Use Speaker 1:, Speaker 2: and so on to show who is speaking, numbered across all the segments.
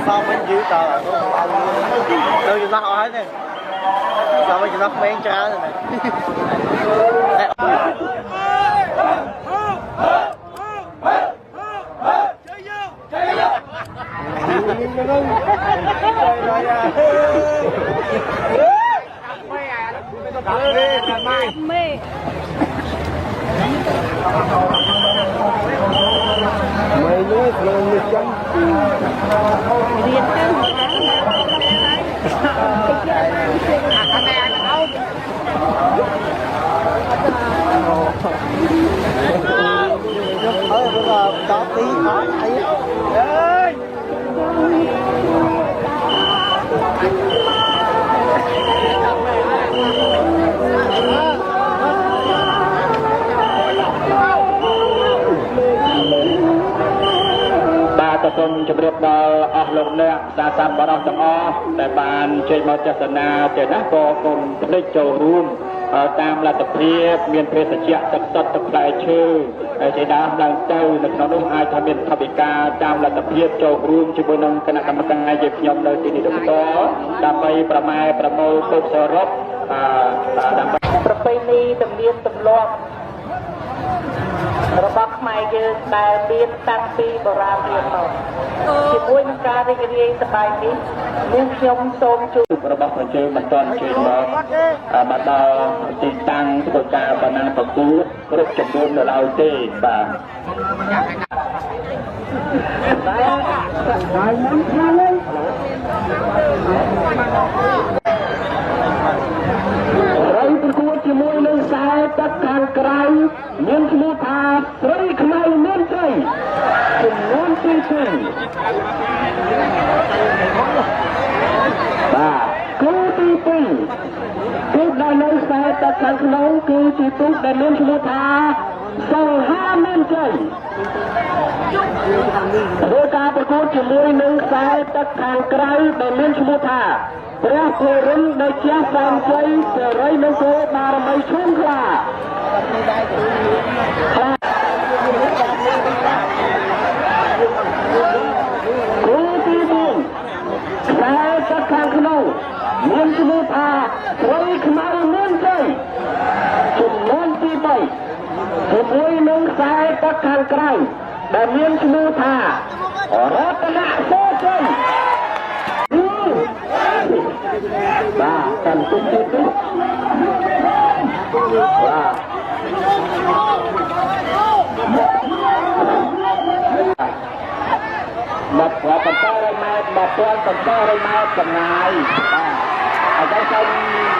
Speaker 1: sao mình giữ tờ đâu chúng ta hỏi này sao mình chúng ta men tra rồi này
Speaker 2: mê
Speaker 1: mày nhớ lần trăm
Speaker 2: liền thân
Speaker 1: bây giờ có tí nói ơi
Speaker 3: ตะกมจุบเรียบดอลออกลงเนี่ยสาสามบารอกจังอ้อแต่บานเชยมาเจษนาเจนะกอกรมพลิกโจรูมตามลัตเพียบเมียนเพศเจียตักตัดตะไคร้ชื่อเจดาดังเจ้าหนึ่งน้องนุ่งอายทำเมียนทบิกาตามลัตเพียบโจรูมจุบนังคณะกรรมการเย็บยมเลยที่นี่ดุจโตตามไปประมาณประโมทตุสรบตามไปประเพณีตำเนียมตำลอกระบบใหม่ยืนแต่เบียนตั้งปีโบราณเรียนต่อที่มุ่งการเรียนสบายนี้มุ่งชมโสมจูระบบประเชิญมันตอนเชิญบอกมาดอติดตั้งตัวการปนังประกูรถจำนวนเราเต้บ่าเราเป็นคนที่มุ่งเรื่องสายตัดการไกลเงินสมุทาสรีขมายเงินใจจำนวนที่สี่บ่ากูที่ปีทุกได้เงินสายตัดการขนมกูที่ทุกได้เงินสมุทา25เงินใจโดยการประกวดจำนวนหนึ่งสายตัดการไกลได้เงินสมุทาพระโครินได้เจ้าสามใจเสรีนโกบารมีชุ่มคลากูที่บุญสายตัดการขนมเงินสมุทาสรีขมายเงินใจจำนวนที่ไปจำนวนหนึ่งสายตัดการไกลได้เงินสมุทารัตนโสใจบ้ากันตุ้มตุ้มตุ้มบ้าบัดหัวปันต้าไรมาบัดตัวปันต้าไรมาจำนายอาจารย์คน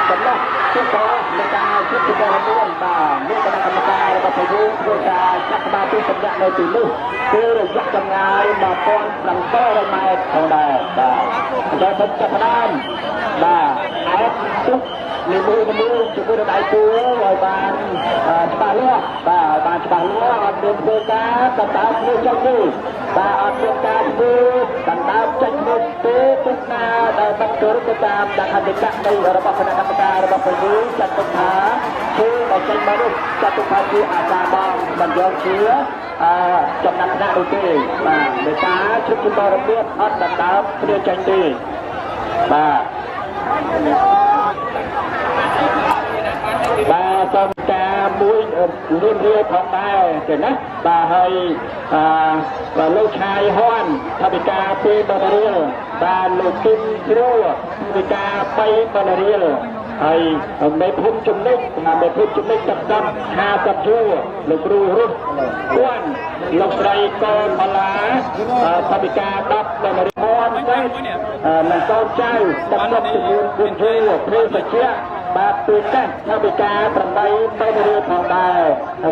Speaker 3: จำนะทุกคนในการชุดที่เราเรียนบ้าเมื่อคณะกรรมการเราไปดูเรื่องการจัดมาที่สัญญาในปีนี้คือเราอยากจำนายบัดตัวปันต้าไรมาของเราบ้าอาจารย์คนจัดการบ้าไอ้ทุกมีมือจุดมือได้ตัวลอยบานฉบับล้อบานฉบับล้อเดินเดินการตัดตามือจับมือบานเดินการมือตัดตาจับมือตุกนาได้บังเกิดตามดังหันเด็กในระบบคณะกรรมการระบบผู้รู้จัดตุกหาชื่อในใจมนุษย์จัดตุกหาคืออาจารย์บางบรรยายเชื้อจำนำคณะดนตรีในการชุดชุดระเบียบอัดตัดตาเพื่อใจดีbà trong ca mũi liên ria thong đai thì nè bà hơi bà lô chai hoan thà bị ca pi bà ria bà lô kim rô bị ca bay bà ria hay mấy phun chum nick mấy phun chum nick tập tập hà tập chua lô cừu rút quan lô trai con bà lá thà bị ca đập bà ria hoan đấy là con trai tập tập chum buồn chua phê sạch chia បាទពីកាសថាវិការ8ទៅរៀបផងដែរ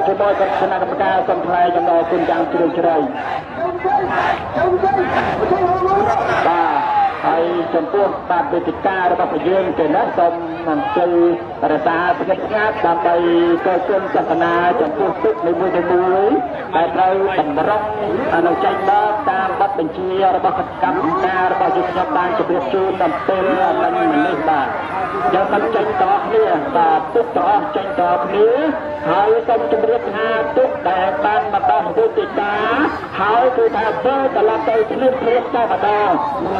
Speaker 3: ជាមួយគណៈកម្មការសំថ្លៃចំនួនគុណយ៉ាងជ្រាលជ្រៅបាទហើយចំពោះបាទវេទិការបស់យើងទៅណាសូមអង្គុយរក្សាស្ងៀមស្ងាត់ដើម្បីកែគុណចតនាចំពោះទុកនៃមួយដែលត្រូវតម្រង់នៅចេញមកតាមបទបញ្ជារបស់គណៈកម្មការរបស់យើងខ្ញុំបានជម្រាបជូនដល់ពេលមិននេះបាទយើងមិនចេញតអស់គ្នាបាទទុកតអស់ចេញតអស់គ្នាហើយសូមជម្រាបថាទុកដែលបានមកដល់វេទិកាហើយគឺថាធ្វើត្រឡប់ទៅភ្លាមតែម្ដង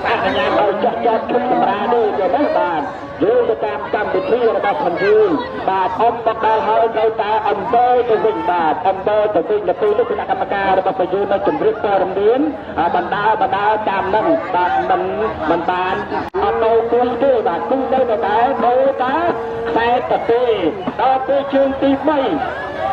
Speaker 3: អនុញ្ញាតឲ្យចាស់ឈុតសម្រាប់នេះទៅនេះបាទយើងទៅតាមកម្មវិធីរបស់ខ្លួនយើងបាទអមមកដល់ហើយនៅតែអង្គទៅវិញបាទអង្គទៅវិញទៅពេលនេះគណៈកម្មការរបស់ប្រយុទ្ធនៅជំរាបព័ត៌មានបណ្ដាតាមនឹងបាទមិនបានអត់ទៅគូទេបាទគូទៅតែនៅតែខ្សែតទេដល់ពេលជើងទី3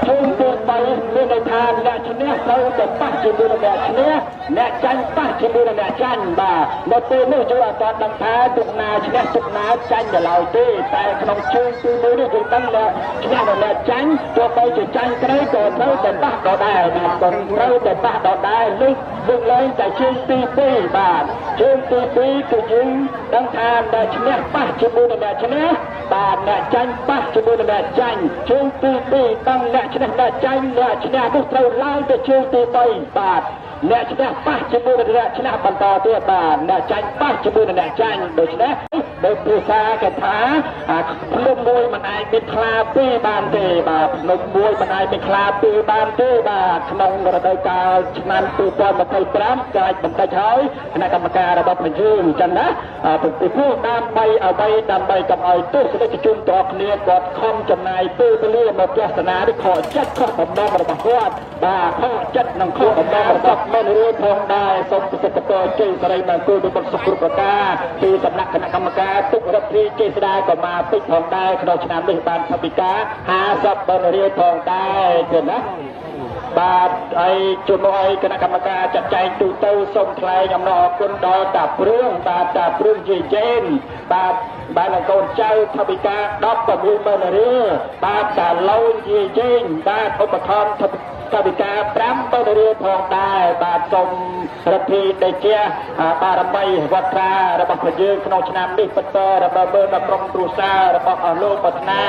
Speaker 3: ជើងទី3មានន័យថាអ្នកឈ្នះត្រូវតែប៉ះជាមួយនឹងអ្នកឈ្នះអ្នកចាញ់ប៉ះជាមួយនឹងអ្នកចាញ់បាទនៅពេលនេះយើងអត់ដឹងថាទុកណាឈ្នះទុកណាចាញ់ដល់ឡើយទេតែក្នុងជើងទី1នេះយើងដឹងថាឈ្នះដល់អ្នកចាញ់ទោះបីជាចាញ់ក្តីក៏ត្រូវតែប៉ះដល់ដែរបាទត្រូវតែប៉ះដល់ដែរលើកឡើងតែជើងទី2បាទជើងទី2គឺយើងដឹងថាអ្នកឈ្នះប៉ះជាមួយនឹងអ្នកឈ្នះបាទអ្នកចាញ់ប៉ះជាមួយនឹងអ្នកចាញ់ជើងទី2ដឹងអ្នកឈ្នះអ្នកចាញ់អ្នកឈ្នះនោះត្រូវឡើងទៅជើងទី3បាទអ្នកឈ្នះប៉ះជាមួយនឹងអ្នកឈ្នះបន្តទៀតបាទអ្នកចាញ់ប៉ះជាមួយនឹងអ្នកចាញ់ដូច្នេះដោយភាសាគេថាភ្នំមួយមិនអាចមានខ្លាពីរបានទេបាទភ្នំមួយមិនអាចមានខ្លាពីរបានទេបាទក្នុងរដូវកាលឆ្នាំ2025កាចបន្តិចហើយគណៈកម្មការរបស់ប្រជុំអញ្ចឹងណាពីព្រោះដើម្បីអ្វីដើម្បីកុំឲ្យទស្សនិកជនតរគ្នាគាត់ខំចំណាយពេលវេលាមកទស្សនានេះខកចិត្តខកបំណងរបស់គាត់បាទខកចិត្តនិងខកបំណងរបស់មិនរឿនផងដែរសូមប្រសិទ្ធពរជ័យសិរីមង្គលពីបុត្រសុខគ្រប់ប្រការពីសំណាក់គណៈកម្មការទុករដ្ឋាភិបាលចេស្តាក៏មកពេញផងដែរក្នុងឆ្នាំនេះបានថវិកា50បរិយាផងដែរទៀតណាបាទហើយជាមួយគណៈកម្មការចាត់ចែងទូទៅសូមថ្លែងអំណរគុណដល់តាព្រឿងបាទតាព្រឿងជាជេនបាទបានកូនចៅថវិកា16ម៉ឺនរៀលបាទតាឡូនជាជេនបាទឧបត្ថម្ភថវិកា5ម៉ឺនរៀលផងដែរបាទសូមរដ្ឋាភិបាលជាបារមីវត្តរារបស់ព្រះយើងក្នុងឆ្នាំនេះបន្តរបស់មើលដល់ក្រុមគ្រួសាររបស់អស់លោកប្រាថ្នា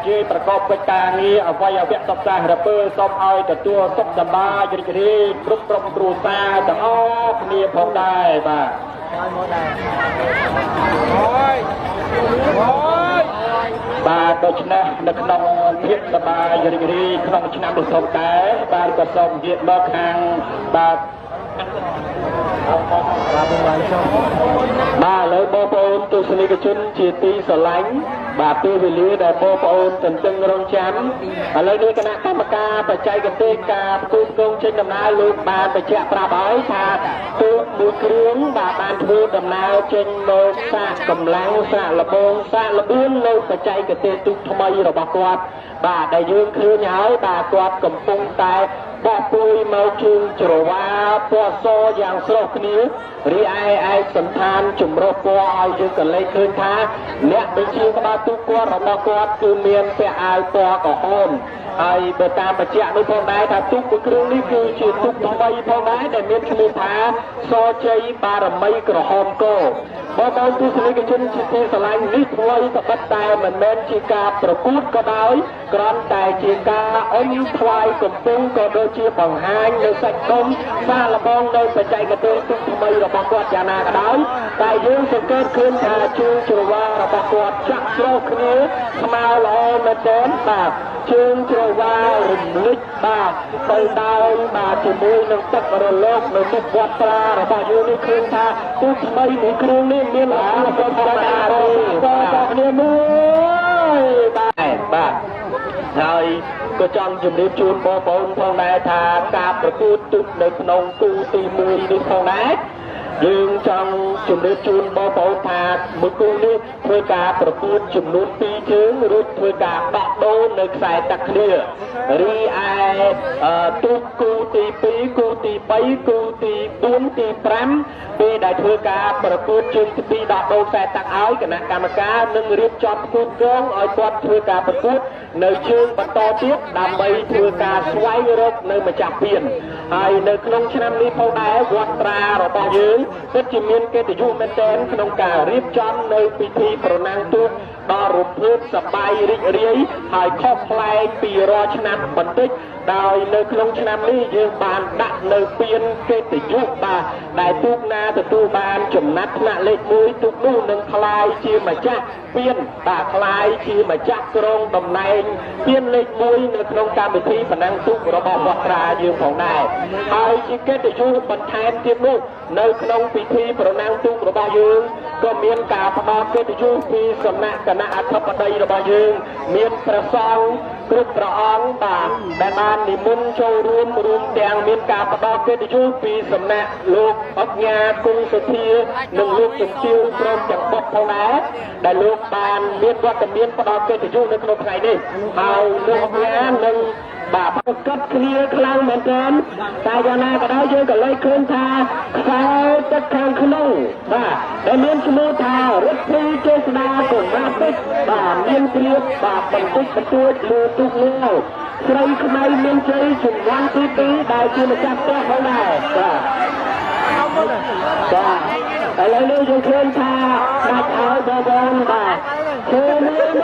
Speaker 3: ជាប្រកបកិច្ចការងារអវយវៈសុខសាស្ត្ររពើសូមឲ្យទទួលសុខសប្បាយរីករាយគ្រប់ក្រុមគ្រួសារទាំងអស់គ្នាផងដែរបាទបាទដូច្នេះនៅក្នុងភាពសប្បាយរីករាយក្នុងឆ្នាំនេះផងដែរបាទក៏សូមនិយាយមកខាងបាទបាទលើបងប្អូនទស្សនិកជនជាទីស្រឡាញ់បាទពេលវេលាដែលបងប្អូនទន្ទឹងរង់ចាំឥឡូវនេះគណៈកម្មការបច្ចេកទេសការផ្គូផ្គងចេញដំណើរលោកបានបញ្ជាក់ប្រាប់ហើយថាទូកមួយគ្រឿងបាទបានធ្វើដំណើរចេញមកសាកកម្លាំងសាកលបងសាកលបឿននៅបច្ចេកទេសទូកថ្មីរបស់គាត់បាទដែលយើងឃើញហើយបាទគាត់កំពុងតែបោះពួយមកជើងច្រវាពណ៌សយ៉ាងស្រស់គ្នារីឯឯកសន្តានចម្រុះពណ៌ឲ្យយើងក៏លេចឃើញថាអ្នកបញ្ជាក្បាលទូកគាត់របស់គាត់គឺមានពាក់អាវពណ៌ក្រហមហើយបើតាមបញ្ជាក់នោះផងដែរថាទូកមួយគ្រឿងនេះគឺជាទូកថ្មីផងដែរដែលមានឈ្មោះថាសជ័យបារមីក្រហមកោបងប្អូនទស្សនិកជនជាទីស្រឡាញ់នេះថ្មីក៏បិទតែមិនមែនជាការប្រកួតក៏ដោយគ្រាន់តែជាការអុំថ្វាយកំពុងក៏ដូចជាបង្ហាញនៅសាច់ដុំសាកល្បងនៅបច្ចេកទេសទូកថ្មីរបស់គាត់យ៉ាងណាក៏ដោយតែយើងសង្កេតឃើញថាជើងច្រវារបស់គាត់ចាក់ស្រោះគ្នាស្មើល្អមែនទែនបាទជើងច្រវារំលេចបាទទៅដោយបាទជាមួយនឹងទឹករលកនៅមុខវត្តត្រារបស់យើងនេះឃើញថាទូកថ្មីមួយគ្រឿងនេះមានល្អធម្មតាទេបាទគ្នាមួយបាទហើយក៏ចង់ជម្រាបជូនបងប្អូនផងដែរថាការប្រកួតទូកនៅក្នុងគូទី1នេះផងដែរ យើងចង់ជំរាបជូនបងប្អូនថាមួយគូនេះធ្វើការប្រកួតចំនួន2ជើងរួចធ្វើការបាក់ដូរនៅខ្សែទឹកគ្នារីឯទូកគូទី2គូទី3គូទី4ទី5ពេលដែលធ្វើការប្រកួតជើងទី2ដាក់ដូរខ្សែទឹកឲ្យគណៈកម្មការនឹងរៀបចំគូកងឲ្យគាត់ធ្វើការប្រកួតនៅជើងបន្តទៀតដើម្បីធ្វើការស្វែងរកនៅម្ចាស់ពានហើយនៅក្នុងឆ្នាំនេះផងដែរវត្តត្រារបស់យើងពិតជាមានកិត្តិយសមែនទែនក្នុងការរៀបចំនៅពិធីប្រណាំងទូកដ៏រំភើបសប្បាយរីករាយហើយខុសប្លែកពីរាល់ឆ្នាំបន្តិចដោយនៅក្នុងឆ្នាំនេះយើងបានដាក់នៅពានកិត្តិយសបាទដែលទូកណាទទួលបានចំណាត់ថ្នាក់លេខ1ទូកនោះនឹងក្លាយជាម្ចាស់ពានបាទក្លាយជាម្ចាស់ក្រុងតំណែងពានលេខ1នៅក្នុងកម្មវិធីប្រណាំងទូករបស់វត្តត្រាយើងផងដែរហើយជាកិត្តិយសបន្ថែមទៀតនោះនៅក្នុងពិធីប្រណាំងទូករបស់យើងក៏មានការផ្ដល់កិត្តិយសពីសំណាក់គណៈអធិបតីរបស់យើងមានព្រះសង្ឃគ្រប់ព្រះអង្គបាទដែលបាននិមន្តចូលរួមទាំងមានការផ្ដល់កិត្តិយសពីសំណាក់លោកអុកញ៉ាគង់សុធានិងលោកជំទាវព្រមទាំងបុត្រផងដែរដែលលោកបានមានវត្តមានផ្ដល់កិត្តិយសនៅក្នុងថ្ងៃនេះហើយលោកអុកញ៉ានឹងបាទប្រកបគ្នាខ្លាំងមែនទែនតែយ៉ាងណាក៏ដោយយើងក៏លើកឃើញថាខ្សែទឹកខាងក្នុងបាទដែលមានឈ្មោះថារិទ្ធិចេស្តាកុមារពេជ្របាទមានព្រៀបបាទបន្តិចបន្តួចលើទូកនេះស្រីខ្មៅមានជ័យជំនាន់ទី2ដែលជាម្ចាស់ផ្ទះផងដែរបាទឥឡូវនេះយើងឃើញថាដាច់ឲ្យបងប្អូនបាទជើងនេះ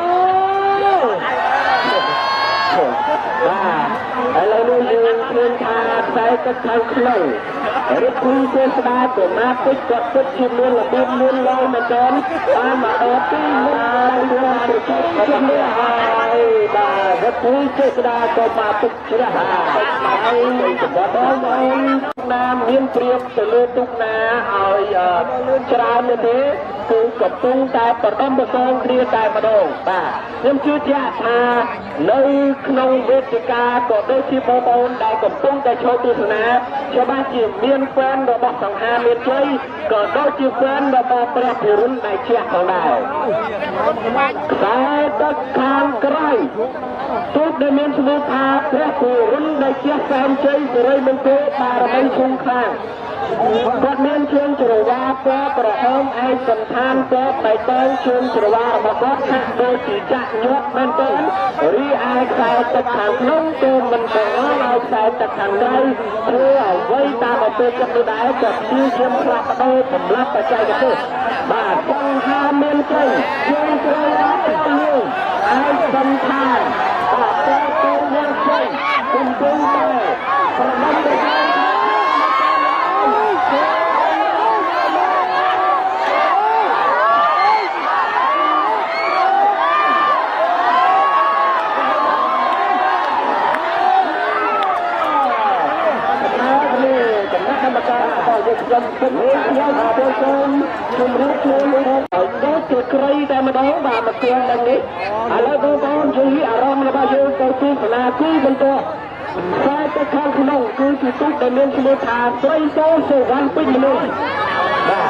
Speaker 3: បាទឥឡូវនេះយើងឃើញថាខ្សែទឹកខាងក្នុងរិទ្ធិចេស្តាកុមារពេជ្រគាត់ពិតជាមានរបៀបលឿនលយមែនទែនបានមកដល់ទីមុខរបស់ប្រជែងគ្នាហើយបាទរិទ្ធិចេស្តាកុមារពេជ្រជ្រះហើយបងប្អូនណាមានព្រៀបទៅលើទុកណាឲ្យច្រើនទេគឺកំពុងតែបដិបត្តិគ្នាតែម្ដងបាទខ្ញុំជឿជាក់ថានៅក្នុងវេទិកាក៏ដូចជាបងប្អូនដែលកំពុងតែចូលទស្សនាច្បាស់ជាមានហ្វេនរបស់សង្ហាមានជ័យក៏ដូចជាហ្វេនរបស់ព្រះភិរុនដែលជះផងដែរខ្សែទឹកខាងក្រោយទូកដែលមានឈ្មោះថាព្រះភិរុនដែលជះសែនជ័យសិរីមង្គលបារមីឈុំខាងគាត់មានជើងច្រវាពណ៌ក្រហមឯកសន្តានពណ៌បៃតងជើងច្រវារបស់គាត់ហាក់ដូចជាចាក់ញាត់មែនទែនរីឯខ្សែទឹកខាងក្នុងគឺមិនបង្អល់ឲ្យខ្សែទឹកខាងក្រៅធ្វើអ្វីតាមអំពើចិត្តនោះដែរគាត់ព្យាយាមផ្លាស់ប្ដូរសម្រាប់បច្ចេកទេសបាទសង្ហាមានជ័យជើងច្រវាពណ៌លឿងឯកសន្តានបាទពណ៌ទូយ៉ាងជ័យកំពុងតែប្រដំទៅខ្ញុំពិតខ្ញុំចូលជំរាបជូនឲ្យដូចជាក្រៃតែម្ដងបាទមកគង់ដល់នេះឥឡូវបងប្អូនជួយអារម្មណ៍របស់យើងទៅទស្សនាគឺបន្ទាប់ខ្សែទឹកខាងក្នុងគឺជាទូកដែលមានឈ្មោះថាស្រីសូសុវណ្ណពេជ្រមនីបាទ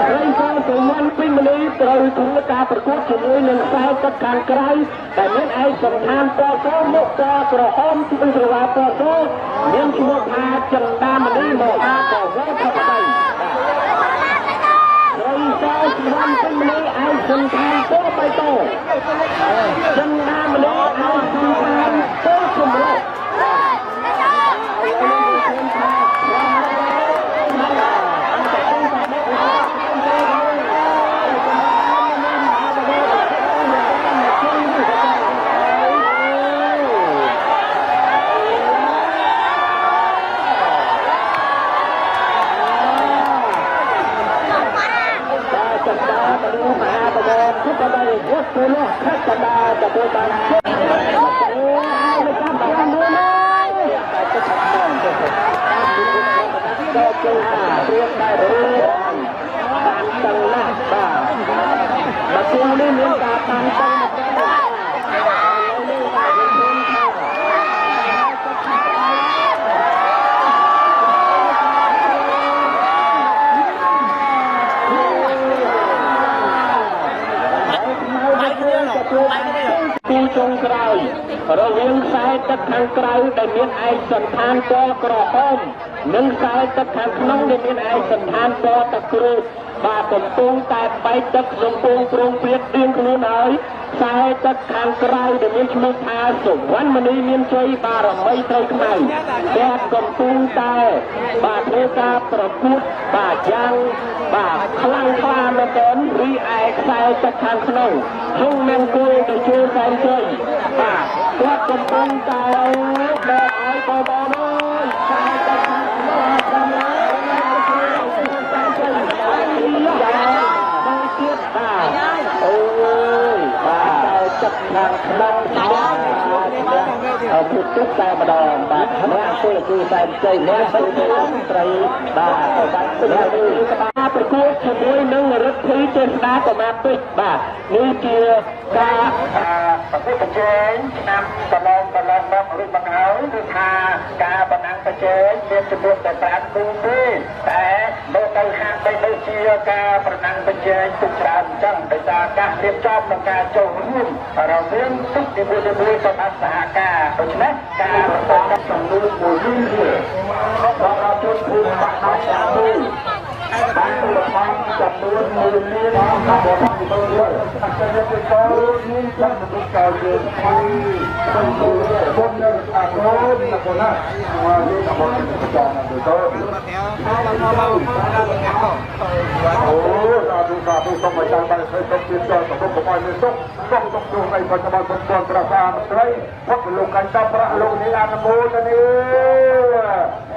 Speaker 3: ស្រីសូសុវណ្ណពេជ្រមនីត្រូវធ្វើការប្រកួតជាមួយនឹងខ្សែទឹកខាងក្រៅដែលមានឯកសន្តានពណ៌សមុខពណ៌ក្រហមជើងច្រវាពណ៌សមានឈ្មោះថាចិន្តាមនីមហាកវរធម្មតាស្រីសូសុវណ្ណពេជ្រមនីឯកសន្តានពណ៌បៃតងចិន្តាមនីឯកសន្តានពណ៌សម្រុក យរវាងខ្សែទឹកខាងក្រៅដែលមានឯកសណ្ឋានពណ៌ក្រហមនិងខ្សែទឹកខាងក្នុងដែលមានឯកសណ្ឋានពណ៌ទឹកក្រូចបាទកំពុងតែបែកទឹកក្នុងពងប្រងព្រាតទៀងខ្លួនហើយខ្សែទឹកខាងក្រៅដែលមានឈ្មោះថាសុវណ្ណមณีមានជ័យបារមីត្រីខ្មៅគាត់កំពុងតែបាទធ្វើការប្រកួតបាទយ៉ាងបាទខ្លាំងក្លាមែនទែនរីឯខ្សែទឹកខាងក្នុងហុងមង្គលទៅជួយសែនជ័យបាទគាត់កំពុងតែបែកឲ្យបងប្អូនអើយខ្សែទឹកខាងក្នុងកំឡុងអូយបាទទឹកខាងក្នុងពុទ្ធតែម្ដងបាទអ្នកពលគឺតែជ័យអ្នកទៅត្រីបាទបាទអ្នកគឺការប្រកួតជាមួយនឹងរដ្ឋាភិបាលទេសដាកុមារពេជ្របាទនេះជាការប្រកួតប្រជែងឆ្នាំកន្លងមករួចមកហើយគឺថាការបណ្ណាំងប្រជែងមានចំនួនតែ5គូទេតែមើលទៅហាក់បីដូចជាការប្រណាំងប្រជែងទុកច្រើនអញ្ចឹងដោយសារការរៀបចំនិងការចូលរួមរវាងទុកទីមួយទៅអសហការដូច្នេះការប្រកបចំនួនមួយនេះរបស់เราជួនភូមិបាក់ដល់តាមនេះបានទៅតាមចំនួនមួយលានរបស់របស់ទីមួយអញ្ចឹងទៅចូលនេះចាំទៅចូលយើងហើយទៅចូលនៅអាកូនណាកូនណាមកនេះរបស់ទីចូលទៅអូดูสมัยการไปเคยต้องเปลี่ยนจอกับพวกผมไม่ต้องดูในปัจจุบันบนประสาทไรเพราะลงกันจับประลงในอนุโมทนี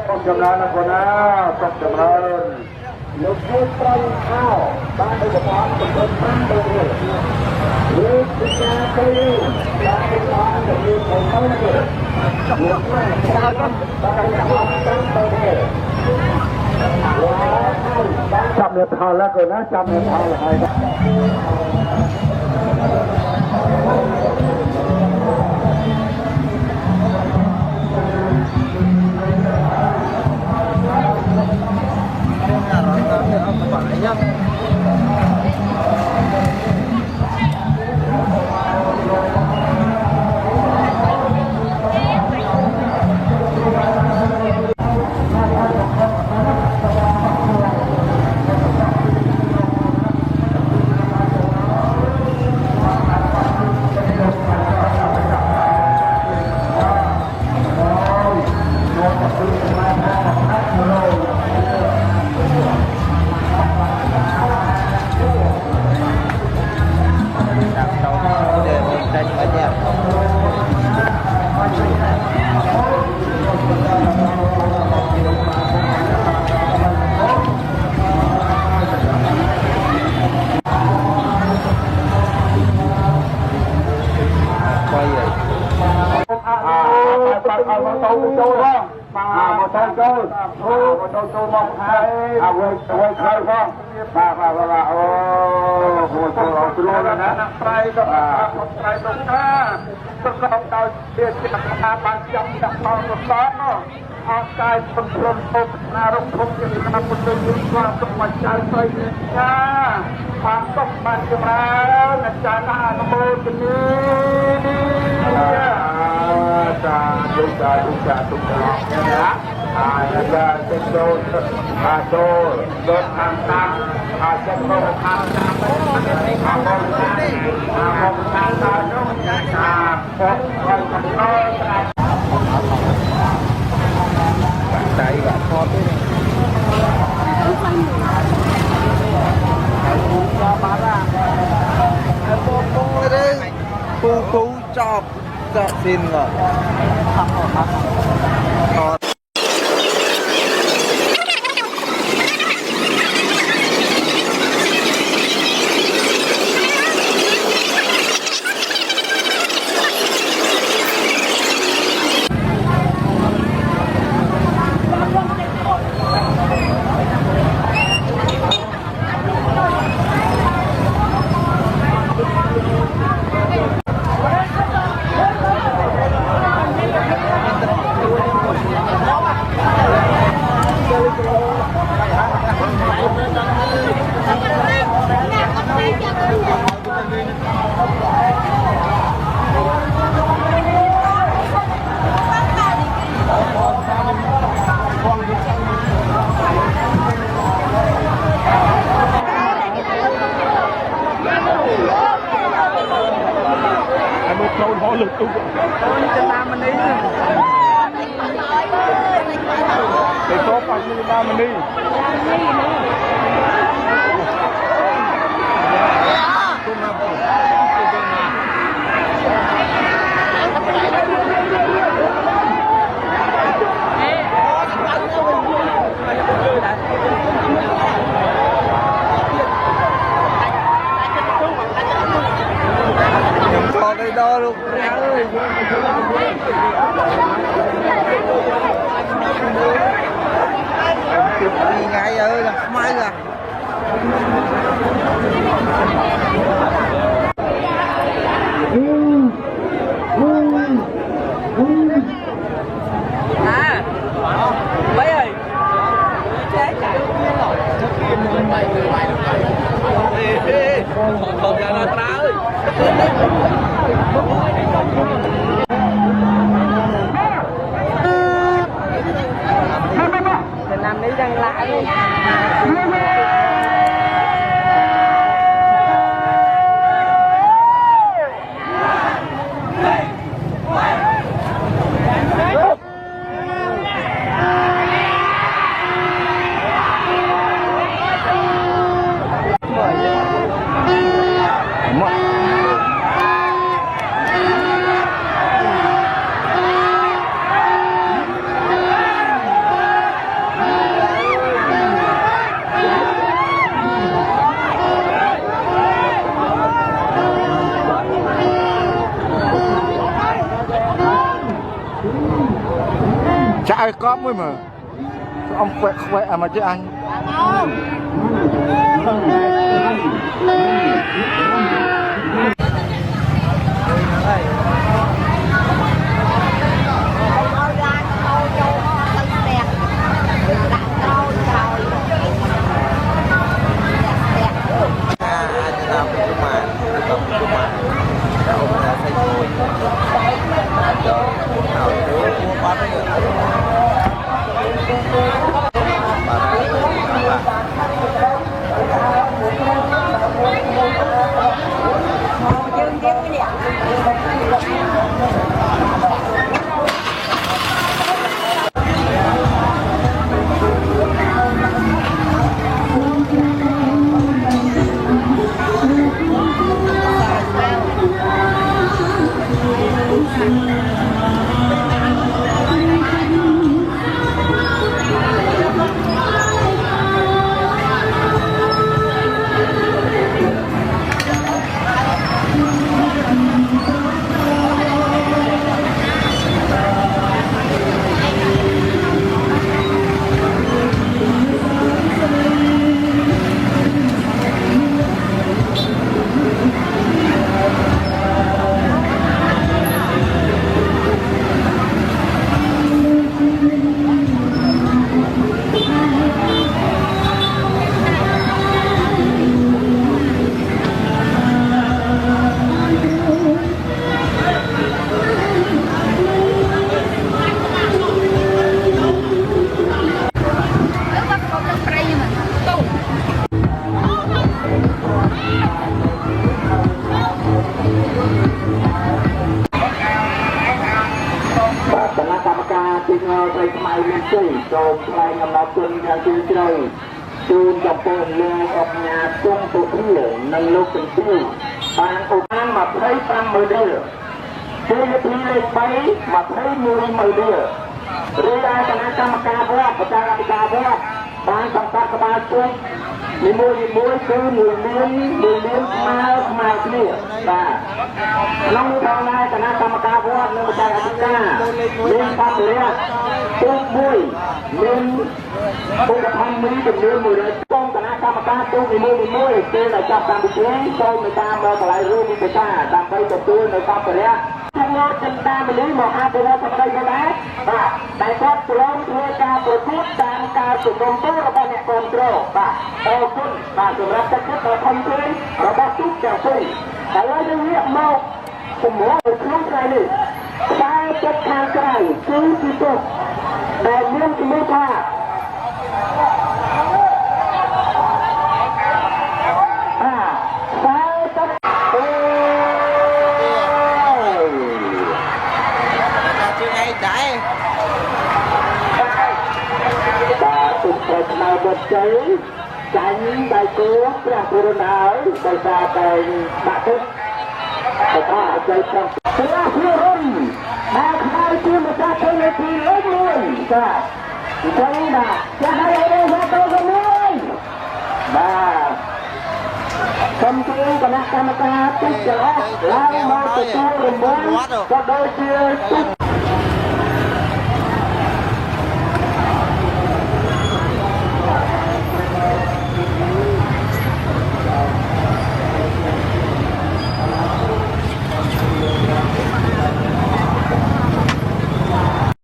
Speaker 3: ต้องจำนานนะคนนะต้องจำนานลูกเทพตรังข้าวบ้านโดยเฉพาะเป็นคนบ้านโดยลูกพิจารณาตีบ้านโดยเฉพาะจะมีคนเข้าเกี่ยวลูกแม่ชาวบ้านบ้านโดยเฉพาะตั้งตัวเองจับเนื้อทองแล้วก็นะจับเนื้อทองอะไรนะการคนพลพบนารกพบยังนำคนเดินยุ่งว่าต้องมาใจใส่เนี่ยความต้องมันจะมาในใจน่าโมจะมีจะดูเนี่ยนะจะเป็นโดนโดนทางตามจะโดนทางตามทางตามน้องพบคนทำน้อยใจแบบพอที่cú chọc dạ xin rồi
Speaker 1: จะตามมันนี่ไปโชว์ปันมันตามมันนี่cho cái đó luôn ơi đi ngay ơi là mai rồi à mấy ơi không ra nó ta ơi làm đi đang lại chạy có mới mà ông quẹt quẹt mà chứ anhចូលថ្លែងអំណរគុណយ៉ាងជ្រាលជ្រៅជូនចំពោះលោកអបញ្ញាទងពុធានិងលោកជំទាវបានឧបត្ថម្ភ25,000រៀលជ័យលាភីលេខ3 21,000រៀលរីឯគណៈកម្មការវត្តប្រជាអធិការវត្តបានសង្កត់ក្បាលជុំនីមួយគឺ1លានស្មើគ្នាបាទក្នុងនោះផងដែរគណៈកម្មការវត្តនិងប្រជាអធិការមានសម្ភារៈទូកមួយមានឧបត្ថម្ភមីចំនួន100ប៉ុងគណៈកម្មការទូកនីមួយពេលដែលចាប់តាមពិធីចូលនៅតាមកន្លែងរួមវិសាដើម្បីទទួលនៅសម្ភារៈលោកចិន្តាមនីមកអភិវឌ្ឍសម្ដីទៅដែរបាទតែគាត់ព្រមធ្វើការប្រកួតតាមការជំនុំជម្រះរបស់អ្នកគ្រប់គ្រងបាទអរគុណបាទសម្រាប់ទឹកចិត្តដ៏ធំធេងរបស់ទូកទាំងពីរហើយយើងងាកមកជំនួសនៅក្នុងថ្ងៃនេះតែចិត្តខាងក្រៅគឺជាទុកដែលមានជំនួសថា គាត់ជ័យចាញ់ដៃគូព្រះពុរណហើយដោយសារតែបាក់ទឹកតែថាអច័យផងព្រះពុរណដែលខ្លាយជាម្ចាស់ជ័យលេខទីលេខ1ចាអញ្ចឹងបាទចាស់ហើយអីមកទៅវិញបាទសូមជូនគណៈកម្មការទុកចរឡើងមកទទួលរង្វាន់ក៏ដូចជាទុក